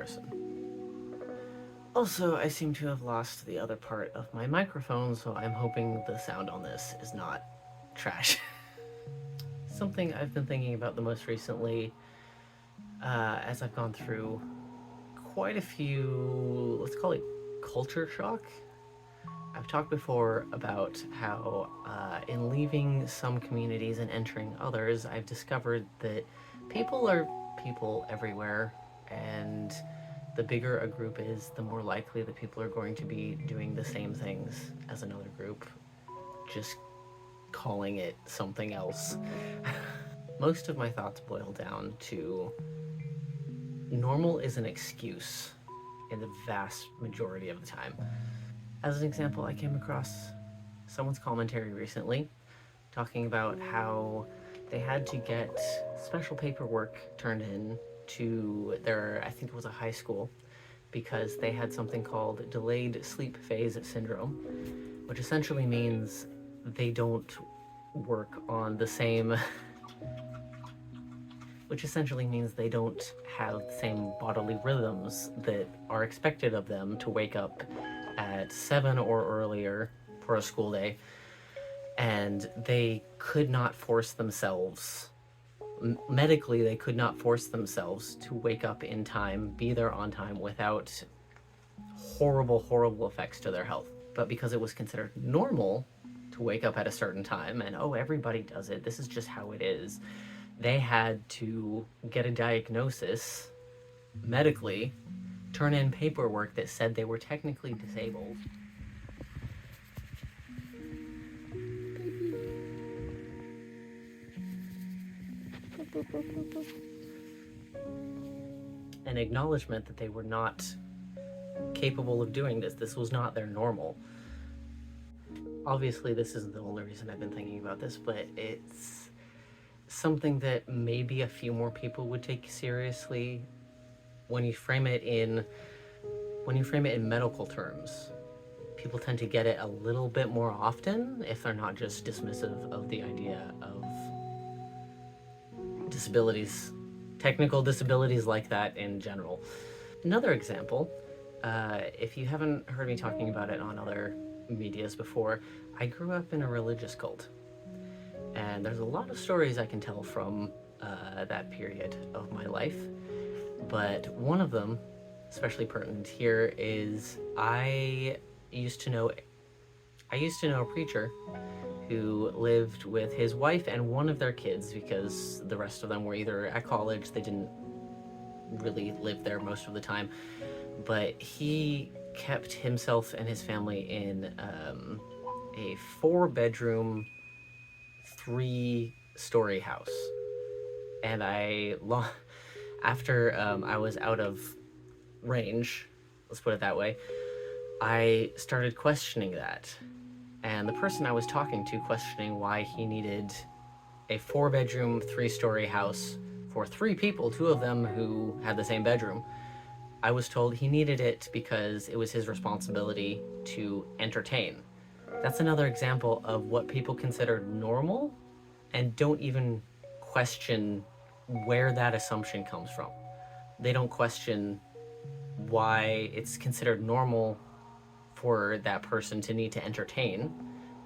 person. Also, I seem to have lost the other part of my microphone, so I'm hoping the sound on this is not trash. Something I've been thinking about the most recently, as I've gone through quite a few, let's call it culture shock. I've talked before about how in leaving some communities and entering others, I've discovered that people are people everywhere, and the bigger a group is, the more likely that people are going to be doing the same things as another group, just calling it something else. Most of my thoughts boil down to normal is an excuse in the vast majority of the time. As an example, I came across someone's commentary recently talking about how they had to get special paperwork turned in to their, I think it was a high school, because they had something called delayed sleep phase syndrome, which essentially means they don't work on the same which essentially means they don't have the same bodily rhythms that are expected of them to wake up at 7 or earlier for a school day, and they could not force themselves, medically they could not force themselves to wake up in time, be there on time, without horrible effects to their health. But because it was considered normal to wake up at a certain time, and oh, everybody does it, this is just how it is, they had to get a diagnosis medically, turn in paperwork that said they were technically disabled. An acknowledgement that they were not capable of doing this. This was not their normal. Obviously, this isn't the only reason I've been thinking about this, but it's something that maybe a few more people would take seriously when you frame it in medical terms. People tend to get it a little bit more often if they're not just dismissive of the idea of disabilities, technical disabilities like that in general. Another example, if you haven't heard me talking about it on other medias before, I grew up in a religious cult. And there's a lot of stories I can tell from that period of my life. But one of them, especially pertinent here, is I used to know a preacher who lived with his wife and one of their kids, because the rest of them were either at college, they didn't really live there most of the time. But he kept himself and his family in a 4-bedroom, 3-story house. And after I was out of range, let's put it that way, I started questioning that. And the person I was talking to, questioning why he needed a 4-bedroom, 3-story house for 3 people, 2 of them who had the same bedroom, I was told he needed it because it was his responsibility to entertain. That's another example of what people consider normal and don't even question where that assumption comes from. They don't question why it's considered normal for that person to need to entertain,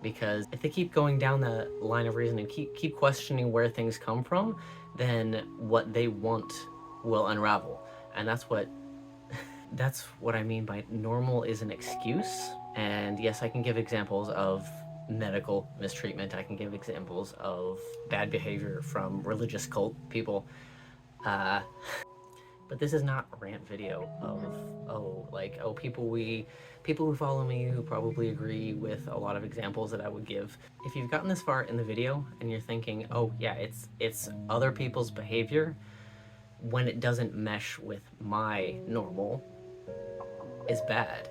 because if they keep going down the line of reasoning, keep questioning where things come from, then what they want will unravel. And that's what I mean by normal is an excuse. And yes, I can give examples of medical mistreatment. I can give examples of bad behavior from religious cult people. But this is not a rant video of, people who follow me who probably agree with a lot of examples that I would give. If you've gotten this far in the video and you're thinking, oh yeah, it's other people's behavior when it doesn't mesh with my normal is bad.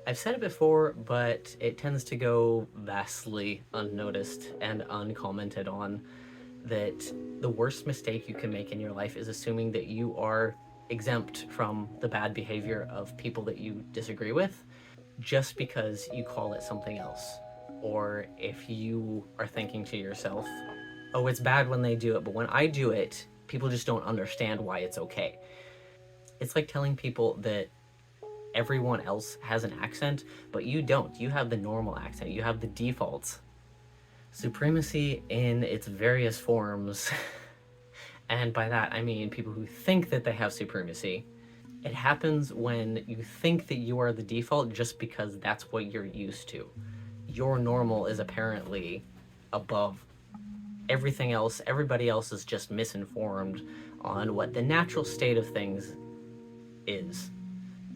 I've said it before, but it tends to go vastly unnoticed and uncommented on, that the worst mistake you can make in your life is assuming that you are exempt from the bad behavior of people that you disagree with just because you call it something else. Or if you are thinking to yourself, oh, it's bad when they do it, but when I do it, people just don't understand why it's okay. It's like telling people that everyone else has an accent, but you don't. You have the normal accent. You have the default. Supremacy in its various forms, and by that I mean people who think that they have supremacy. It happens when you think that you are the default just because that's what you're used to. Your normal is apparently above everything else. Everybody else is just misinformed on what the natural state of things is.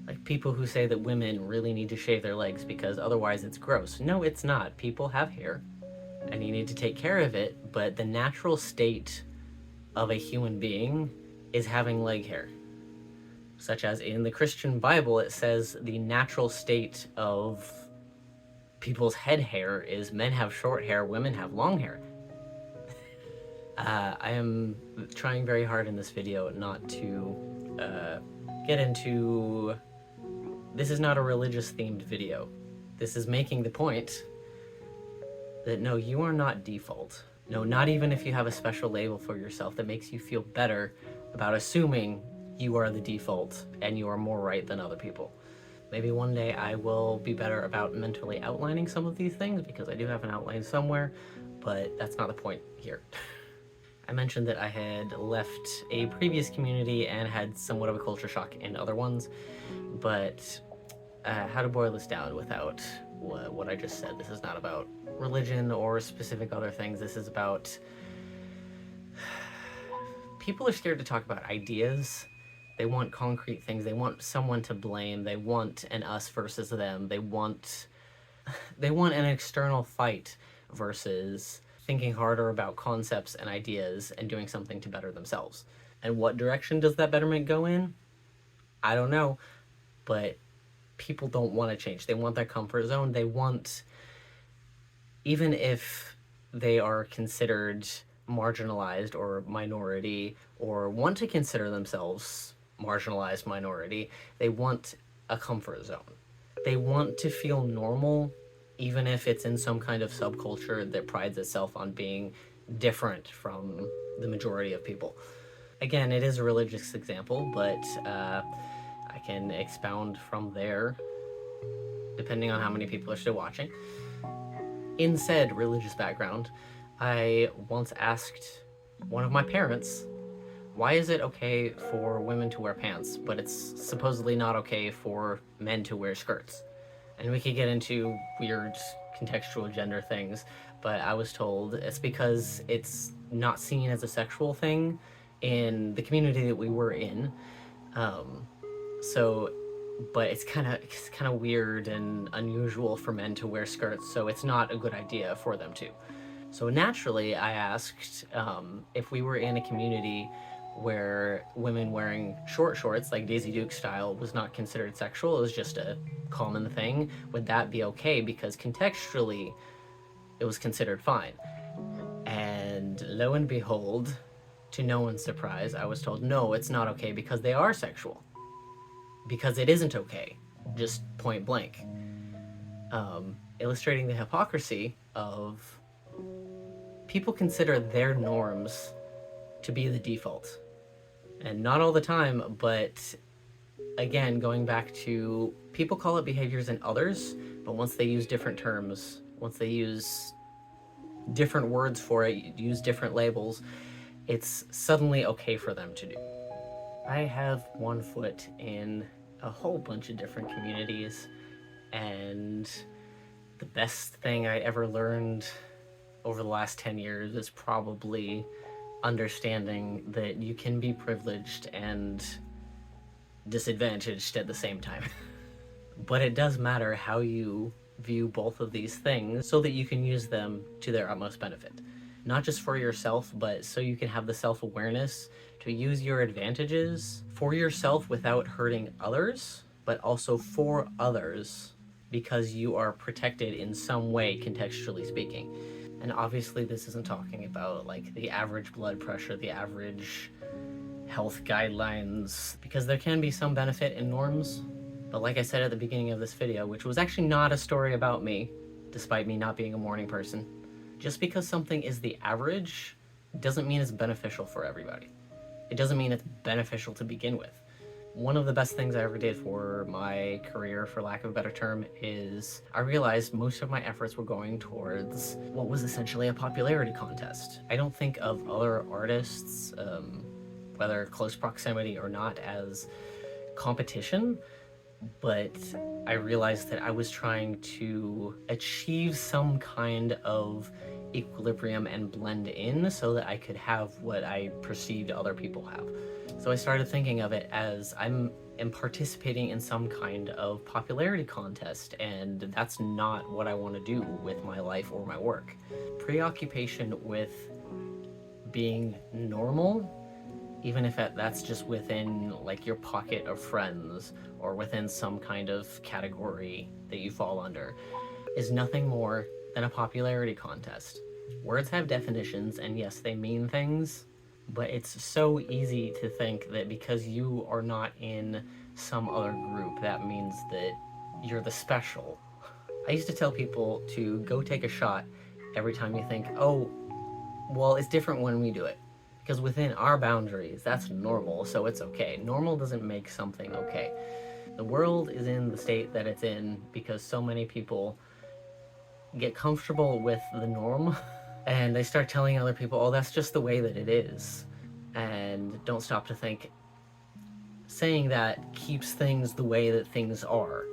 Like people who say that women really need to shave their legs because otherwise it's gross. No, it's not. People have hair and you need to take care of it, but the natural state of a human being is having leg hair. Such as in the Christian Bible, it says the natural state of people's head hair is men have short hair, women have long hair. I am trying very hard in this video not to get into... This is not a religious themed video. This is making the point that no, you are not default. No, not even if you have a special label for yourself that makes you feel better about assuming you are the default and you are more right than other people. Maybe one day I will be better about mentally outlining some of these things because I do have an outline somewhere, but that's not the point here. I mentioned that I had left a previous community and had somewhat of a culture shock in other ones, but how to boil this down without what I just said. This is not about religion or specific other things. This is about... People are scared to talk about ideas. They want concrete things. They want someone to blame. They want an us versus them. They want an external fight versus thinking harder about concepts and ideas and doing something to better themselves. And what direction does that betterment go in? I don't know, but people don't want to change. They want their comfort zone. They want, even if they are considered marginalized or minority or want to consider themselves marginalized minority, they want a comfort zone. They want to feel normal, even if it's in some kind of subculture that prides itself on being different from the majority of people. Again, it is a religious example, but I can expound from there, depending on how many people are still watching. In said religious background, I once asked one of my parents, why is it okay for women to wear pants, but it's supposedly not okay for men to wear skirts? And we could get into weird contextual gender things, but I was told it's because it's not seen as a sexual thing in the community that we were in. But it's kind of weird and unusual for men to wear skirts, so it's not a good idea for them to. So naturally, I asked if we were in a community where women wearing short shorts, like Daisy Duke style, was not considered sexual, it was just a common thing, would that be okay? Because contextually, it was considered fine. And lo and behold, to no one's surprise, I was told, no, it's not okay because they are sexual. Because it isn't okay, just point blank. Illustrating the hypocrisy of people consider their norms to be the default. And not all the time, but again, going back to, people call it behaviors in others, but once they use different terms, once they use different words for it, use different labels, it's suddenly okay for them to do. I have one foot in a whole bunch of different communities, and the best thing I ever learned over the last 10 years is probably understanding that you can be privileged and disadvantaged at the same time. But it does matter how you view both of these things so that you can use them to their utmost benefit. Not just for yourself, but so you can have the self-awareness to use your advantages for yourself without hurting others, but also for others because you are protected in some way, contextually speaking. And obviously this isn't talking about like the average blood pressure, the average health guidelines, because there can be some benefit in norms. But like I said at the beginning of this video, which was actually not a story about me, despite me not being a morning person, just because something is the average doesn't mean it's beneficial for everybody. It doesn't mean it's beneficial to begin with. One of the best things I ever did for my career, for lack of a better term, is I realized most of my efforts were going towards what was essentially a popularity contest. I don't think of other artists, whether close proximity or not, as competition, but I realized that I was trying to achieve some kind of equilibrium and blend in so that I could have what I perceived other people have. So I started thinking of it as am participating in some kind of popularity contest, and that's not what I want to do with my life or my work. Preoccupation with being normal, even if that's just within like your pocket of friends or within some kind of category that you fall under, is nothing more than a popularity contest. Words have definitions, and yes, they mean things, but it's so easy to think that because you are not in some other group, that means that you're the special. I used to tell people to go take a shot every time you think, oh, well, it's different when we do it. Because within our boundaries, that's normal, so it's okay. Normal doesn't make something okay. The world is in the state that it's in because so many people get comfortable with the norm and they start telling other people, oh, that's just the way that it is. And don't stop to think, saying that keeps things the way that things are.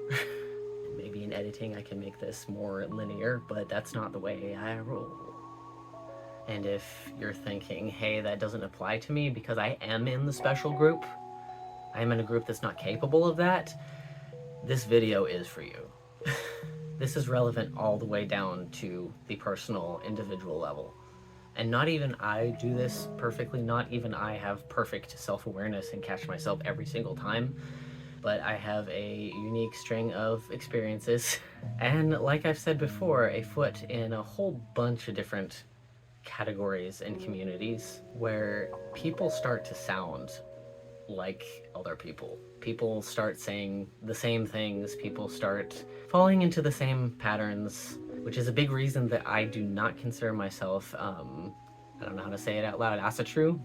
Maybe in editing I can make this more linear, but that's not the way I roll. And if you're thinking, hey, that doesn't apply to me because I am in the special group, I'm in a group that's not capable of that, this video is for you. This is relevant all the way down to the personal, individual level. And not even I do this perfectly, not even I have perfect self-awareness and catch myself every single time, but I have a unique string of experiences. And like I've said before, a foot in a whole bunch of different categories and communities where people start to sound like other people. People start saying the same things, people start falling into the same patterns, which is a big reason that I do not consider myself, I don't know how to say it out loud, asatru,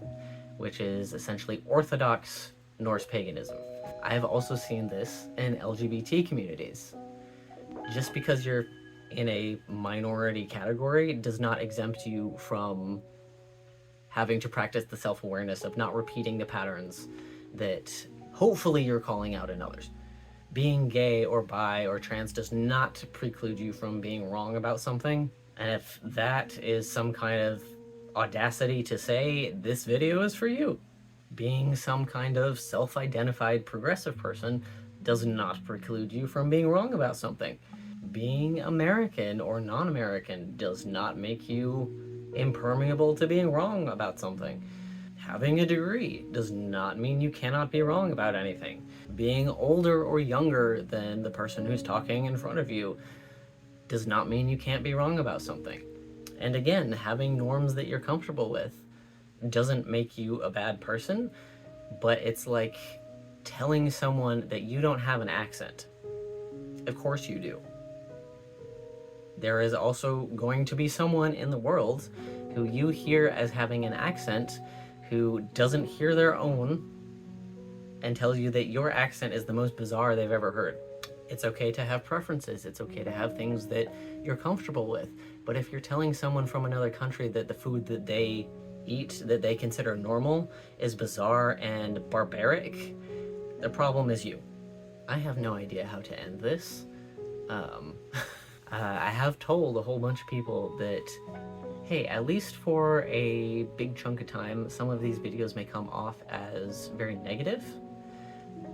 which is essentially Orthodox Norse paganism. I have also seen this in LGBT communities. Just because you're in a minority category does not exempt you from having to practice the self-awareness of not repeating the patterns that hopefully you're calling out in others. Being gay or bi or trans does not preclude you from being wrong about something. And if that is some kind of audacity to say, this video is for you. Being some kind of self-identified progressive person does not preclude you from being wrong about something. Being American or non-American does not make you impermeable to being wrong about something. Having a degree does not mean you cannot be wrong about anything. Being older or younger than the person who's talking in front of you does not mean you can't be wrong about something. And again, having norms that you're comfortable with doesn't make you a bad person, but it's like telling someone that you don't have an accent. Of course you do. There is also going to be someone in the world who you hear as having an accent who doesn't hear their own and tells you that your accent is the most bizarre they've ever heard. It's okay to have preferences. It's okay to have things that you're comfortable with. But if you're telling someone from another country that the food that they eat, that they consider normal, is bizarre and barbaric, the problem is you. I have no idea how to end this. I have told a whole bunch of people that, hey, at least for a big chunk of time, some of these videos may come off as very negative,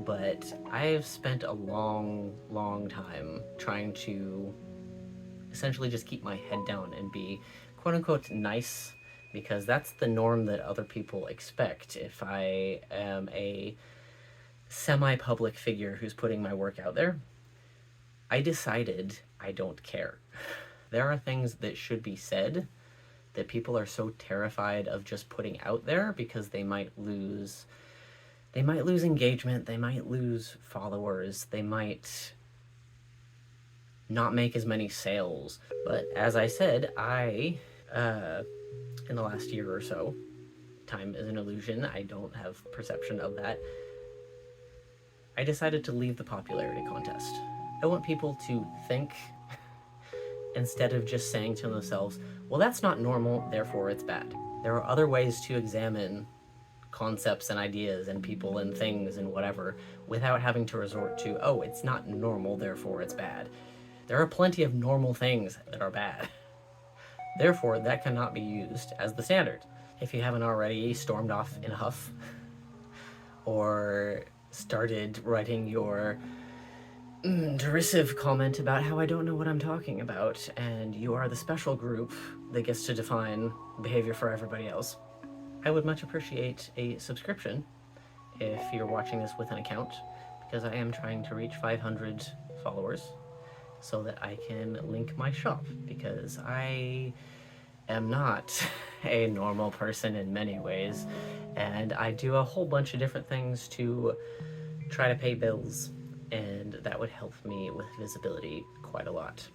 but I've spent a long time trying to essentially just keep my head down and be quote-unquote nice, because that's the norm that other people expect if I am a semi-public figure who's putting my work out there. I decided I don't care. There are things that should be said that people are so terrified of just putting out there because they might lose engagement, they might lose followers, they might not make as many sales. But as I said, in the last year or so, time is an illusion, I don't have perception of that, I decided to leave the popularity contest. I want people to think instead of just saying to themselves, well, that's not normal, therefore it's bad. There are other ways to examine concepts and ideas and people and things and whatever without having to resort to, oh, it's not normal, therefore it's bad. There are plenty of normal things that are bad. Therefore, that cannot be used as the standard. If you haven't already stormed off in a huff or started writing your derisive comment about how I don't know what I'm talking about, and you are the special group that gets to define behavior for everybody else, I would much appreciate a subscription if you're watching this with an account, because I am trying to reach 500 followers so that I can link my shop, because I am not a normal person in many ways, and I do a whole bunch of different things to try to pay bills, and that would help me with visibility quite a lot.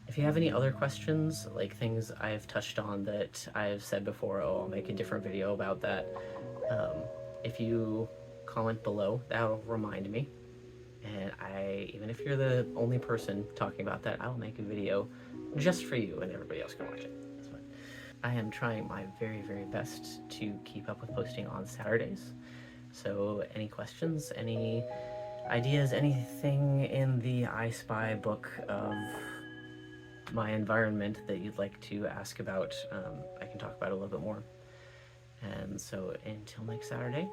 If you have any other questions, like things I've touched on that I've said before, I'll make a different video about that. If you comment below, that'll remind me. And even if you're the only person talking about that, I'll make a video just for you and everybody else can watch it. That's fine. I am trying my very, very best to keep up with posting on Saturdays. So any questions, any ideas, anything in the I Spy book of my environment that you'd like to ask about, I can talk about it a little bit more. And so until next Saturday.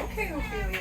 Okay, Ophelia.